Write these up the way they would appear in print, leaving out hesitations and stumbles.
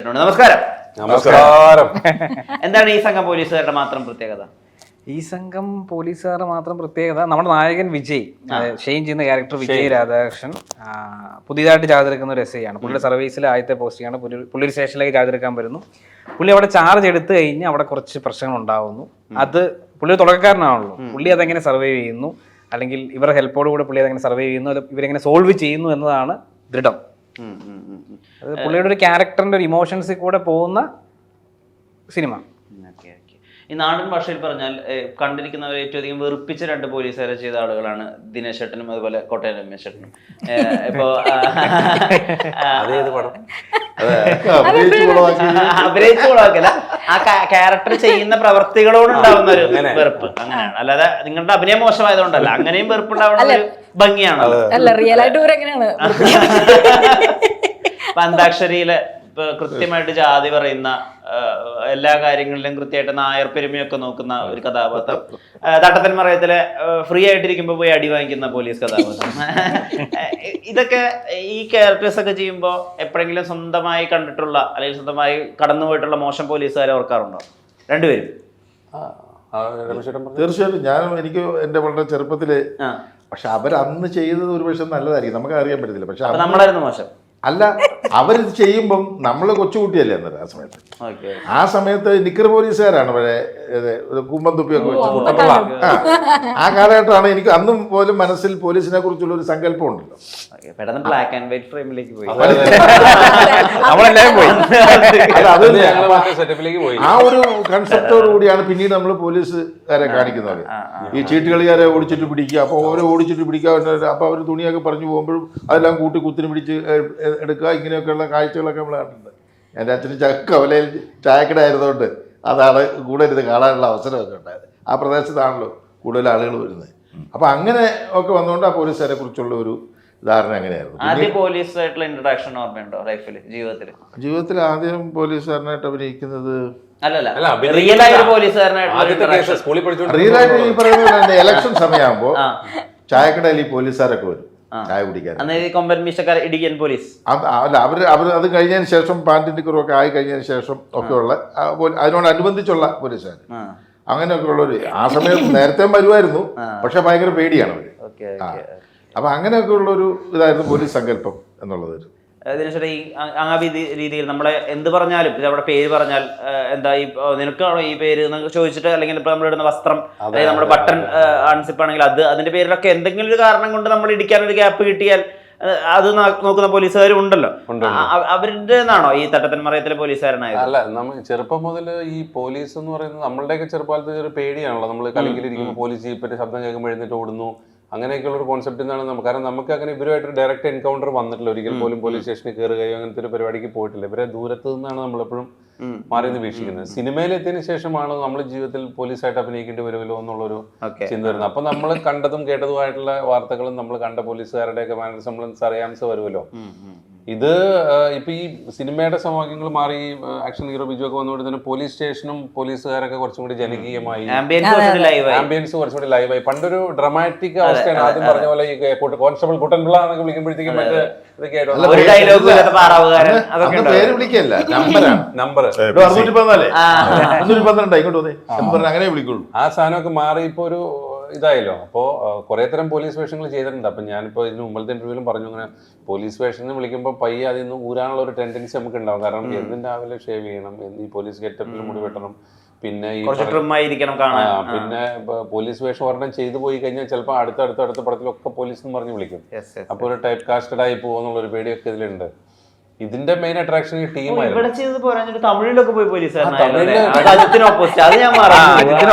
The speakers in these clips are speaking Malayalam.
നമസ്കാരം. നമസ്കാരം. എന്താണ് ഈ സംഘം പോലീസുകാരുടെ മാത്രം പ്രത്യേകത? ഈ സംഘം പോലീസുകാരുടെ മാത്രം പ്രത്യേകത, നമ്മുടെ നായകൻ വിജയ്, ഷെയ്ൻ ചെയ്യുന്ന ക്യാരക്ടർ വിജയ് രാധാകൃഷ്ണൻ പുതിയതായിട്ട് ചാർജെടുക്കുന്ന ഒരു SI ആണ്. പുള്ളിയുടെ സർവീസിലെ ആദ്യത്തെ പോസ്റ്റിംഗാണ്. പുള്ളി ഒരു സ്റ്റേഷനിലേക്ക് ചാർജെടുക്കാൻ വരുന്നു. പുള്ളി അവിടെ ചാർജ് എടുത്തു കഴിഞ്ഞ് അവിടെ കുറച്ച് പ്രശ്നങ്ങൾ ഉണ്ടാവുന്നു. അത് പുള്ളി തുടക്കക്കാരനാണല്ലോ, പുള്ളി അതെങ്ങനെ സർവൈവ് ചെയ്യുന്നു, അല്ലെങ്കിൽ ഇവരുടെ ഹെൽപ്പോട് കൂടെ പുള്ളി അതെങ്ങനെ സർവൈവ് ചെയ്യുന്നു, അത് ഇവരെങ്ങനെ സോൾവ് ചെയ്യുന്നു എന്നതാണ് ദൃഢം. അത് പുള്ളിയുടെ ഒരു ക്യാരക്ടറിന്റെ ഒരു ഇമോഷൻസിൽ കൂടെ പോകുന്ന സിനിമ. ഈ നാടൻ ഭാഷയിൽ പറഞ്ഞാൽ കണ്ടിരിക്കുന്നവരെ ഏറ്റവും അധികം വെറുപ്പിച്ച രണ്ട് പോലീസുകാരെ ചെയ്ത ആളുകളാണ് ദിനേശ് ചേട്ടനും അതുപോലെ കോട്ടയം രമേശ് ചേട്ടനും. ഇപ്പോ അഭിനയിച്ചു കൊളവാക്കല്ല, ആ ക്യാരക്ടർ ചെയ്യുന്ന പ്രവർത്തികളോട് ഉണ്ടാവുന്ന ഒരു വെറുപ്പ് അങ്ങനെയാണ്. അല്ലാതെ നിങ്ങളുടെ അഭിനയം മോശമായതുകൊണ്ടല്ല, അങ്ങനെയും വെറുപ്പുണ്ടാവുന്ന ഒരു ഭംഗിയാണ്. അന്താക്ഷരിയിലെ കൃത്യമായിട്ട് ജാതി പറയുന്ന, എല്ലാ കാര്യങ്ങളിലും കൃത്യമായിട്ട് നായർ പെരുമയൊക്കെ നോക്കുന്ന ഒരു കഥാപാത്രം. തട്ടത്തൻ മറയത്തിലെ ഫ്രീ ആയിട്ടിരിക്കുമ്പോൾ പോയി അടി വാങ്ങിക്കുന്ന പോലീസ് കഥാപാത്രം. ഇതൊക്കെ ഈ ക്യാരക്ടേഴ്സ് ഒക്കെ ചെയ്യുമ്പോൾ എപ്പോഴെങ്കിലും സ്വന്തമായി കണ്ടിട്ടുള്ള അല്ലെങ്കിൽ സ്വന്തമായി കടന്നുപോയിട്ടുള്ള മോശം പോലീസുകാരെ ഓർക്കാറുണ്ടോ രണ്ടുപേരും? തീർച്ചയായിട്ടും. എനിക്ക് എന്റെ വളരെ ചെറുപ്പത്തില്, പക്ഷെ അവരന്ന് ചെയ്തത് ഒരു പക്ഷെ നല്ലതായിരിക്കും, നമുക്ക് അറിയാൻ പറ്റത്തില്ല. പക്ഷെ നമ്മളായിരുന്നു മോശം അല്ല, അവരിത് ചെയ്യുമ്പം നമ്മള് കൊച്ചുകുട്ടിയല്ലേ അന്നേരം. ആ സമയത്ത് നിക്കർ പോലീസുകാരാണ് കുമ്പം തുപ്പിയൊക്കെ വെച്ച് ആ കാലഘട്ടമാണ്. എനിക്ക് അന്നും പോലും മനസ്സിൽ പോലീസിനെ കുറിച്ചുള്ള ഒരു സങ്കല്പം ഉണ്ടല്ലോ. ബ്ലാക്ക് ആൻഡ് വൈറ്റ് ഫ്രെയിമിലേക്ക് പോയി. ആ ഒരു കൺസെപ്റ്റോട് കൂടിയാണ് പിന്നീട് നമ്മൾ പോലീസുകാരെ കാണിക്കുന്നത്. ഈ ചീട്ടുകളിക്കാരെ ഓടിച്ചിട്ട് പിടിക്കുക, അപ്പോൾ ഓരോ ഓടിച്ചിട്ട് പിടിക്കുക, അപ്പൊ അവർ തുണിയൊക്കെ പറഞ്ഞു പോകുമ്പോഴും അതെല്ലാം കൂട്ടി കുത്തിന് പിടിച്ച് എടുക്കുക, ഇങ്ങനെയൊക്കെയുള്ള കാഴ്ചകളൊക്കെ നമ്മൾ കണ്ടിട്ടുണ്ട്. എൻ്റെ അച്ഛന് കവലയിൽ ചായക്കട ആയിരുന്നുകൊണ്ട് അതാണ് കൂടെ ഇരുന്ന് കാണാനുള്ള അവസരമൊക്കെ ഉണ്ടായത്. ആ പ്രദേശത്താണല്ലോ കൂടുതൽ ആളുകൾ വരുന്നത്. അപ്പൊ അങ്ങനെ ഒക്കെ വന്നുകൊണ്ട് ആ പോലീസുകാരെ കുറിച്ചുള്ള ഒരു ധാരണ അങ്ങനെയായിരുന്നു. ആദ്യം പോലീസായിട്ടുള്ള ഇൻട്രൊഡക്ഷൻ ഓർമ്മയുണ്ടോ ലൈഫിൽ, ജീവിതത്തിൽ ആദ്യം പോലീസുകാരനായിട്ട് അഭിനയിക്കുന്നത്? റിയൽ ആയിട്ട് ഈ പറയുന്നത് ഇലക്ഷൻ സമയമാകുമ്പോ ചായക്കടയിൽ ഈ പോലീസുകാരൊക്കെ വരും ചായ കുടിക്കാൻ. അല്ല, അവര് അത് കഴിഞ്ഞതിന് ശേഷം പാൻറ്റിന്റെ കുറവൊക്കെ ആയി കഴിഞ്ഞതിന് ശേഷം ഒക്കെയുള്ള അതിനോടനുബന്ധിച്ചുള്ള പോലീസുകാർ അങ്ങനെയൊക്കെ ഉള്ളവര് ആ സമയത്ത് നേരത്തെ വരുമായിരുന്നു, പക്ഷെ ഭയങ്കര പേടിയാണ് അവര്. അപ്പൊ അങ്ങനെയൊക്കെ ഉള്ളൊരു ഇതായിരുന്നു പോലീസ് സങ്കല്പം എന്നുള്ളത്. ഈ ആ രീതിയിൽ നമ്മളെ എന്ത് പറഞ്ഞാലും നമ്മുടെ പേര് പറഞ്ഞാൽ എന്താ ഈ നിനക്കാണോ ഈ പേര് എന്നൊക്കെ ചോദിച്ചിട്ട്, അല്ലെങ്കിൽ ഇപ്പൊ നമ്മളിടുന്ന വസ്ത്രം, അല്ലെങ്കിൽ നമ്മുടെ ബട്ടൺ അൺസിപ്പ് ആണെങ്കിൽ അതിന്റെ പേരിലൊക്കെ എന്തെങ്കിലും ഒരു കാരണം കൊണ്ട് നമ്മൾ ഇടിക്കാൻ ഒരു ഗ്യാപ്പ് കിട്ടിയാൽ അത് നോക്കുന്ന പോലീസുകാരും ഉണ്ടല്ലോ. അവരുടെ നിന്നാണോ ഈ തട്ടത്തൻ മറയത്തിലെ പോലീസുകാരനായത്? അല്ല, നമ്മൾ ചെറുപ്പം മുതൽ ഈ പോലീസ് എന്ന് പറയുന്നത് നമ്മളുടെയൊക്കെ ചെറുപ്പകാലത്ത് ഒരു പേടിയാണല്ലോ. നമ്മൾ കളിക്കിലിരിക്കുമ്പോൾ പോലീസ് ജീപ്പിന്റെ ശബ്ദം കേൾക്കുമ്പോൾ എഴുന്നേറ്റ് ഓടുന്നു, അങ്ങനെയൊക്കെയുള്ള ഒരു കോൺസെപ്റ്റ് നിന്നാണ് കാരണം നമുക്ക് അങ്ങനെ ഇവരുമായിട്ട് ഡയറക്റ്റ് എൻകൗണ്ടർ വന്നിട്ടില്ല. ഒരിക്കൽ പോലും പോലീസ് സ്റ്റേഷനിൽ കയറുകയോ അങ്ങനത്തെ ഒരു പരിപാടിക്ക് പോയിട്ടില്ല. ഇവരെ ദൂരത്ത് നിന്നാണ് നമ്മളെപ്പോഴും മാറി നിന്ന് വീക്ഷിക്കുന്നത്. സിനിമയിലെത്തിയതിനു ശേഷമാണ് നമ്മൾ ജീവിതത്തിൽ പോലീസായിട്ട് അഭിനയിക്കേണ്ടി വരുമല്ലോ എന്നുള്ളൊരു ചിന്ത വരുന്നത്. അപ്പൊ നമ്മൾ കണ്ടതും കേട്ടതുമായിട്ടുള്ള വാർത്തകളും നമ്മൾ കണ്ട പോലീസുകാരുടെയൊക്കെ മാനസംസ് അറിയാൻസ് വരുമല്ലോ. ഇത് ഇപ്പൊ ഈ സിനിമയുടെ സമവാക്യങ്ങൾ മാറി ആക്ഷൻ ഹീറോ ബിജു ഒക്കെ വന്നുകൊണ്ട് തന്നെ പോലീസ് സ്റ്റേഷനും പോലീസുകാരൊക്കെ കുറച്ചും കൂടി ജനകീയമായി, ആംബിയൻസ് കുറച്ചും കൂടി ലൈവായി. പണ്ടൊരു ഡ്രമാറ്റിക് അവസ്ഥയാണ്. ആദ്യം പറഞ്ഞ പോലെ ഈ കോൺസ്റ്റബിൾ കുട്ടൻപിള്ള എന്നൊക്കെ വിളിക്കുമ്പോഴത്തേക്കും മറ്റേ ഇതൊക്കെ നമ്പർ അങ്ങനെ വിളിക്കുള്ളൂ. ആ സാധനമൊക്കെ മാറി ഇപ്പൊ ഒരു ഇതായല്ലോ. അപ്പോൾ കുറെ തരം പോലീസ് വേഷങ്ങൾ ചെയ്തിട്ടുണ്ട്. അപ്പം ഞാനിപ്പോൾ ഇതിന് മുമ്പത്തെ ഇന്റർവ്യൂവിലും പറഞ്ഞു, അങ്ങനെ പോലീസ് വേഷങ്ങൾ വിളിക്കുമ്പോൾ പയ്യെ അതിൽ നിന്ന് ഊരാനുള്ള ഒരു ടെൻഡൻസി നമുക്ക് ഉണ്ടാവും. കാരണം എന്നും രാവിലെ ഷേവ് ചെയ്യണം, ഈ പോലീസ് ഗെറ്റപ്പിൽ മുടി വെട്ടണം, പിന്നെ ഈ പിന്നെ പോലീസ് വേഷം ഒരെണ്ണം ചെയ്തു പോയി കഴിഞ്ഞാൽ ചിലപ്പോൾ അടുത്ത പടത്തിലൊക്കെ പോലീസ് എന്ന് പറഞ്ഞ് വിളിക്കും. അപ്പോൾ ഒരു ടൈപ്പ് കാസ്റ്റഡ് ആയി പോകുന്നുള്ള ഒരു പേടിയൊക്കെ ഇതിലുണ്ട്. ഇതിന്റെ മെയിൻ അട്രാക്ഷൻ ഈ ടീമായിരുന്നു. തമിഴിലൊക്കെ പോയി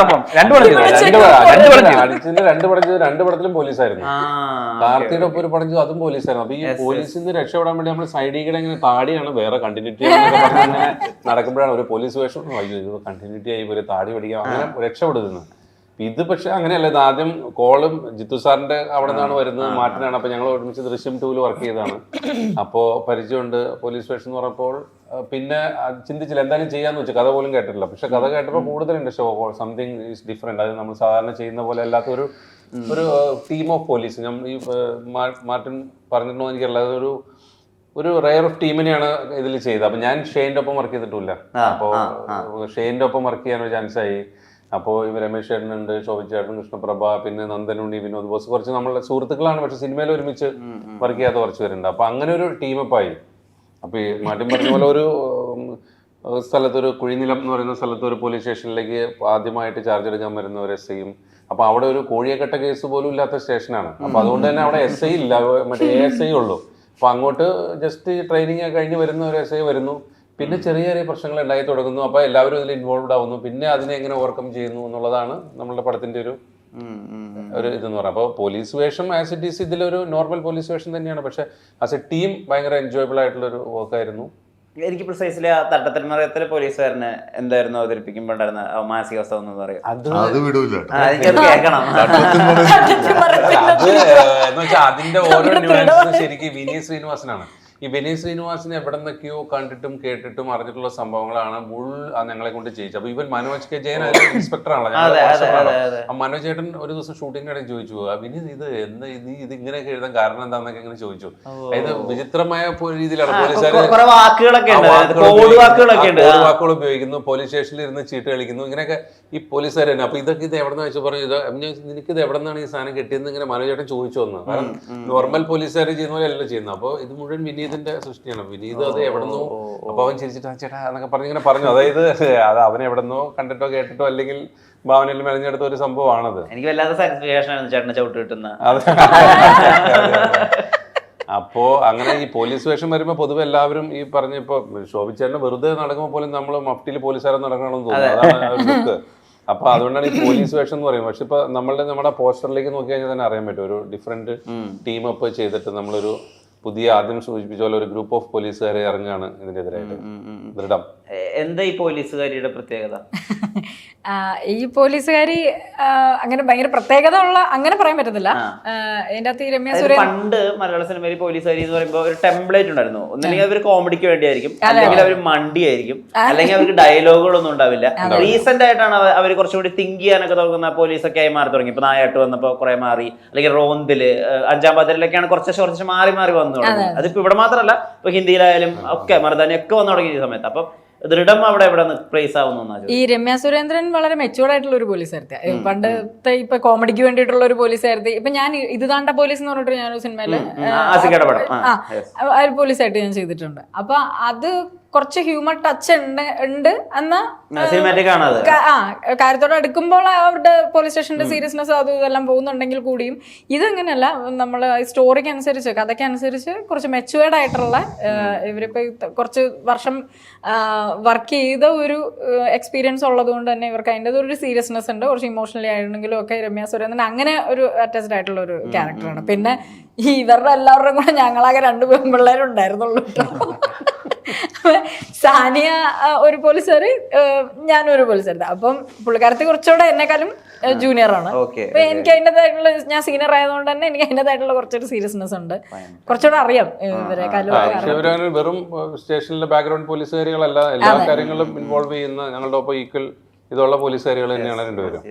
രണ്ട് പടത്തിലും പോലീസായിരുന്നു. കാർത്തിയുടെ ഒപ്പം ഒരു പടം അതും പോലീസായിരുന്നു. അപ്പൊ ഈ പോലീസിൽ നിന്ന് രക്ഷപ്പെടാൻ വേണ്ടി നമ്മൾ സൈഡിൽ കൂടെ ഇങ്ങനെ താടിയാണ് വേറെ കണ്ടിന്യൂറ്റി അങ്ങനെ നടക്കുമ്പോഴാണ് ഒരു പോലീസ് വേഷം അയ്യോ കണ്ടിന്യൂറ്റി ആയി ഒരു താടി പഠിക്കാം അങ്ങനെ രക്ഷപ്പെടുന്നത്. ഇത് പക്ഷെ അങ്ങനെയല്ല. ഇത് ആദ്യം കോളും ജിത്തു സാറിന്റെ അവിടെ നിന്നാണ് വരുന്നത്, മാറ്റിനാണ്. അപ്പൊ ഞങ്ങൾ ഒരുമിച്ച് ദൃശ്യം 2 വർക്ക് ചെയ്തതാണ്. അപ്പോൾ പരിചയമുണ്ട് പോലീസ് സ്റ്റേഷൻ എന്ന് പറഞ്ഞപ്പോൾ പിന്നെ ചിന്തിച്ചില്ല എന്തായാലും ചെയ്യാന്ന് വെച്ചാൽ. കഥ പോലും കേട്ടിട്ടില്ല. പക്ഷെ കഥ കേട്ടപ്പോൾ കൂടുതലുണ്ട് ഷോ സംതിങ് ഈസ് ഡിഫറെന്റ്. അത് നമ്മൾ സാധാരണ ചെയ്യുന്ന പോലെ അല്ലാത്ത ഒരു ടീം ഓഫ് പോലീസ്. ഈ മാർട്ടിൻ പറഞ്ഞിട്ടുണ്ടോ എനിക്കല്ല, അതൊരു ഒരു റെയർ ഓഫ് ടീമിനെയാണ് ഇതിൽ ചെയ്തത്. അപ്പൊ ഞാൻ ഷെയ്ൻ്റെ ഒപ്പം വർക്ക് ചെയ്തിട്ടില്ല. അപ്പോൾ ഷെയ്ൻ്റെ ഒപ്പം വർക്ക് ചെയ്യാൻ ഒരു ചാൻസായി. അപ്പോൾ ഇവർ രമേശ് ചേട്ടനുണ്ട്, ശോഭിത് ചേട്ടൻ, കൃഷ്ണപ്രഭ, പിന്നെ നന്ദനുണ്ണി, വിനോദ് ബോസ്, കുറച്ച് നമ്മളെ സുഹൃത്തുക്കളാണ്, പക്ഷെ സിനിമയിൽ ഒരുമിച്ച് വർക്ക് ചെയ്യാത്ത കുറച്ച് പേരുണ്ട്. അപ്പൊ അങ്ങനെ ഒരു ടീമപ്പായി. അപ്പൊ ഈ മാറ്റം പറഞ്ഞ പോലെ ഒരു സ്ഥലത്തൊരു കുഴിനിലം എന്ന് പറയുന്ന സ്ഥലത്ത് ഒരു പോലീസ് സ്റ്റേഷനിലേക്ക് ആദ്യമായിട്ട് ചാർജ് എടുക്കാൻ വരുന്ന ഒരു എസ് ഐയും, അപ്പൊ അവിടെ ഒരു കോഴിയെക്കട്ട കേസ് പോലും ഇല്ലാത്ത സ്റ്റേഷനാണ്. അപ്പൊ അതുകൊണ്ട് തന്നെ അവിടെ എസ് ഐ ഇല്ല, മറ്റേ ASI ഉള്ളൂ. അപ്പൊ അങ്ങോട്ട് ജസ്റ്റ് ട്രെയിനിങ് ഒക്കെ കഴിഞ്ഞ് വരുന്ന ഒരു എസ് ഐ വരുന്നു, പിന്നെ ചെറിയ ചെറിയ പ്രശ്നങ്ങൾ ഉണ്ടായി തുടങ്ങുന്നു. അപ്പൊ എല്ലാവരും ഇതിൽ ഇൻവോൾവ് ആവുന്നു, പിന്നെ അതിനെ എങ്ങനെ ഓവർകം ചെയ്യുന്നു എന്നുള്ളതാണ് നമ്മളുടെ പടത്തിന്റെ ഒരു ഇതെന്ന് പറയാം. അപ്പോൾ പോലീസ് വേഷം ആസ് ഇറ്റ് ഈസ് ഇതിലൊരു നോർമൽ പോലീസ് വേഷം തന്നെയാണ്, പക്ഷെ ആസ് എ ടീം ഭയങ്കര എൻജോയബിൾ ആയിട്ടുള്ളൊരു വർക്കായിരുന്നു. എനിക്ക് പ്രിസൈസ്ലി ആ തട്ടത്തിന്മറയത്തിലെ പോലീസുകാരനെ എന്തായിരുന്നു അവതരിപ്പിക്കുമ്പോൾ ഉണ്ടായിരുന്ന മാനസികാവസ്ഥ എന്ന് പറയും. അത് വിടൂല, എനിക്കത് കേൾക്കണം. അത് എന്ന് വെച്ചാൽ അതിന്റെ ഓരോ ന്യൂആൻസും ശരിക്കും വിനീത് ശ്രീനിവാസനാണ്. ഈ വിനീത് ശ്രീനിവാസിനെ എവിടെ നിന്നൊക്കെയോ കണ്ടിട്ടും കേട്ടിട്ടും അറിഞ്ഞിട്ടുള്ള സംഭവങ്ങളാണ് ഞങ്ങളെ കൊണ്ട് ചെയ്യിച്ചത്. അപ്പൊ ഇവൻ മനോജ് കെ ജയൻ അതിന്റെ ഇൻസ്പെക്ടറാണല്ലോ. ആ മനോജ് ചേട്ടൻ ഒരു ദിവസം ഷൂട്ടിങ്ങിന്റെ ഇടയിൽ ചോദിച്ചു, വിനീത് ഇത് ഇങ്ങനെയൊക്കെ എഴുതാൻ കാരണം എന്താന്നൊക്കെ ഇങ്ങനെ ചോദിച്ചു. അതായത് വിചിത്രമായ രീതിയിലാണ് വാക്കുകൾ ഉപയോഗിക്കുന്നു, പോലീസ് സ്റ്റേഷനിൽ ഇരുന്ന് ചീട്ട് കളിക്കുന്നു, ഇങ്ങനെയൊക്കെ ഈ പോലീസുകാർ തന്നെ. അപ്പൊ ഇതൊക്കെ ഇത് എവിടെ നിന്ന് വെച്ച് പറഞ്ഞു, നിനക്ക് ഇത് എവിടെ നിന്നാണ് ഈ സാധനം കിട്ടിയെന്ന് ഇങ്ങനെ മനോജ് ചേട്ടൻ ചോദിച്ചു വന്നു. കാരണം നോർമൽ പോലീസുകാർ ചെയ്യുന്ന പോലെ അല്ല ചെയ്യുന്നത്. അപ്പൊ ഇത് മുഴുവൻ വിനീതിന്റെ സൃഷ്ടിയാണ്. വിനീത് അത് എവിടെന്നോ, അപ്പൊ അവൻ ചിരിച്ചിട്ട് ചേട്ടാ എന്നൊക്കെ പറഞ്ഞിങ്ങനെ പറഞ്ഞു. അതായത് അത് അവൻ എവിടെന്നോ കണ്ടിട്ടോ കേട്ടിട്ടോ അല്ലെങ്കിൽ ഭാവനയിൽ മെനഞ്ഞെടുത്ത ഒരു സംഭവമാണത്. എനിക്ക് വല്ലാത്ത സാറ്റിസ്ഫാക്ഷൻ ആണ് ചേട്ടനെ ചവിട്ട് കിട്ടുന്ന. അപ്പോ അങ്ങനെ ഈ പോലീസ് വേഷം വരുമ്പോ പൊതുവെ എല്ലാവരും ഈ പറഞ്ഞ ഇപ്പൊ ശോഭിത് ചേട്ടന് വെറുതെ നടക്കുമ്പോൾ പോലും നമ്മള് മഫ്റ്റിയിൽ പോലീസുകാരൻ നടക്കണമെന്ന് തോന്നുന്നു. അതാണ് ലുക്ക്. അപ്പൊ അതുകൊണ്ടാണ് ഈ പോലീസ് വേഷം എന്ന് പറയുന്നത്. പക്ഷെ ഇപ്പൊ നമ്മുടെ പോസ്റ്ററിലേക്ക് നോക്കി കഴിഞ്ഞാൽ തന്നെ അറിയാൻ പറ്റും, ഒരു ഡിഫറെന്റ് ടീം അപ്പ് ചെയ്തിട്ട് നമ്മളൊരു പുതിയ, ആദ്യം സൂചിപ്പിച്ച പോലെ ഒരു ഗ്രൂപ്പ് ഓഫ് പോലീസുകാരെ ഇറങ്ങുകയാണ് ഇതിനെതിരായിട്ട്. ദൃഢം. എന്താ ഈ പോലീസുകാരിയുടെ പ്രത്യേകത? ഈ പോലീസുകാരി അങ്ങനെ ഭയങ്കര പ്രത്യേകത ഉള്ള അങ്ങനെ പറയാൻ പറ്റത്തില്ല. അതിന്റെ അകത്ത് ഈ രമ്യ സുരേന്ദ്രൻ പണ്ട് മലയാള സിനിമയിൽ പോലീസുകാരി എന്ന് പറയുമ്പോൾ ഒരു ടെംപ്ലേറ്റ് ഉണ്ടായിരുന്നു. ഒന്നില്ലെങ്കിൽ അവർ കോമഡിക്ക് വേണ്ടിയായിരിക്കും, അല്ലെങ്കിൽ അവർ മണ്ടിയായിരിക്കും, അല്ലെങ്കിൽ അവർക്ക് ഡയലോഗുകളൊന്നും ഉണ്ടാവില്ല. റീസെന്റ് ആയിട്ടാണ് അവർ കുറച്ചുകൂടി തിങ്ക് ചെയ്യാനൊക്കെ തുടങ്ങുന്ന പോലീസൊക്കെ ആയി മാറി തുടങ്ങി. ഇപ്പൊ നായാട്ട് വന്നപ്പോ കുറെ മാറി, അല്ലെങ്കിൽ റോന്തില്, അഞ്ചാം പാതിരിലൊക്കെയാണ് കുറച്ച് മാറി വന്നു തുടങ്ങി. അതിപ്പോ ഇവിടെ മാത്രമല്ല, ഇപ്പൊ ഹിന്ദിയിലായാലും ഒക്കെ മറുതാനി ഒക്കെ വന്നു തുടങ്ങിയ സമയത്ത്. അപ്പൊ ദൃഢം അവിടെ എവിടെ പ്ലേസ് ആവുന്നു? ഈ രമ്യ സുരേന്ദ്രൻ വളരെ മെച്യൂർഡ് ആയിട്ടുള്ള ഒരു പോലീസുകാരത്തി. പണ്ടത്തെ ഇപ്പൊ കോമഡിക്ക് വേണ്ടിയിട്ടുള്ള ഒരു പോലീസുകാരത്തി. ഇപ്പൊ ഞാൻ ഇത് താണ്ട പോലീസ് എന്ന് പറഞ്ഞിട്ട് ഞാനൊരു സിനിമയില് പോലീസായിട്ട് ഞാൻ ചെയ്തിട്ടുണ്ട്. അപ്പൊ അത് കുറച്ച് ഹ്യൂമർ ടച്ച് ഉണ്ട് എന്ന കാര്യത്തോടെ എടുക്കുമ്പോൾ അവരുടെ പോലീസ് സ്റ്റേഷന്റെ സീരിയസ്നെസ് അത് ഇതെല്ലാം പോകുന്നുണ്ടെങ്കിൽ കൂടിയും ഇതങ്ങനെയല്ല. നമ്മൾ സ്റ്റോറിക്ക് അനുസരിച്ച്, കഥയ്ക്ക് അനുസരിച്ച് കുറച്ച് മെച്യൂർഡ് ആയിട്ടുള്ള, ഇവരിപ്പോ കുറച്ച് വർഷം വർക്ക് ചെയ്ത ഒരു എക്സ്പീരിയൻസ് ഉള്ളത് കൊണ്ട് തന്നെ ഇവർക്ക് അതിൻ്റെ ഒരു സീരിയസ്നെസ് ഉണ്ട്. കുറച്ച് ഇമോഷണലി ആയിരുന്നെങ്കിലും ഒക്കെ രമ്യ സുരേന്ദ്രൻ അങ്ങനെ ഒരു അറ്റാച്ച്ഡ് ആയിട്ടുള്ള ഒരു ക്യാരക്ടറാണ്. പിന്നെ ഇവരുടെ എല്ലാവരുടെയും കൂടെ ഞങ്ങളാകെ 2 പെൺപിള്ളേരുണ്ടായിരുന്നുള്ളൂ കേട്ടോ. സാനിയ ഒരു പോലീസുകാര്, ഞാനൊരു പോലീസുകാരി. അപ്പം പുള്ളിക്കാരത്തി കുറച്ചുകൂടെ എന്നെക്കാളും ജൂനിയർ ആണ്. അപ്പൊ എനിക്ക് അതിൻ്റെതായിട്ടുള്ള, ഞാൻ സീനിയർ ആയതുകൊണ്ട് തന്നെ എനിക്ക് അതിൻ്റെതായിട്ടുള്ള കുറച്ചൊരു സീരിയസ്നെസ് ഉണ്ട്, കുറച്ചുകൂടെ അറിയാം ഇവരെക്കാളും. വെറും സ്റ്റേഷനിലെ ബാക്ക്ഗ്രൗണ്ട് പോലീസുകാരികളല്ല, എല്ലാ കാര്യങ്ങളും ഇൻവോൾവ് ചെയ്യുന്ന ഞങ്ങളുടെ ഒപ്പം ഈക്വൽ ഇതുള്ള പോലീസുകാരികൾ തന്നെയാണ് രണ്ടുപേരും.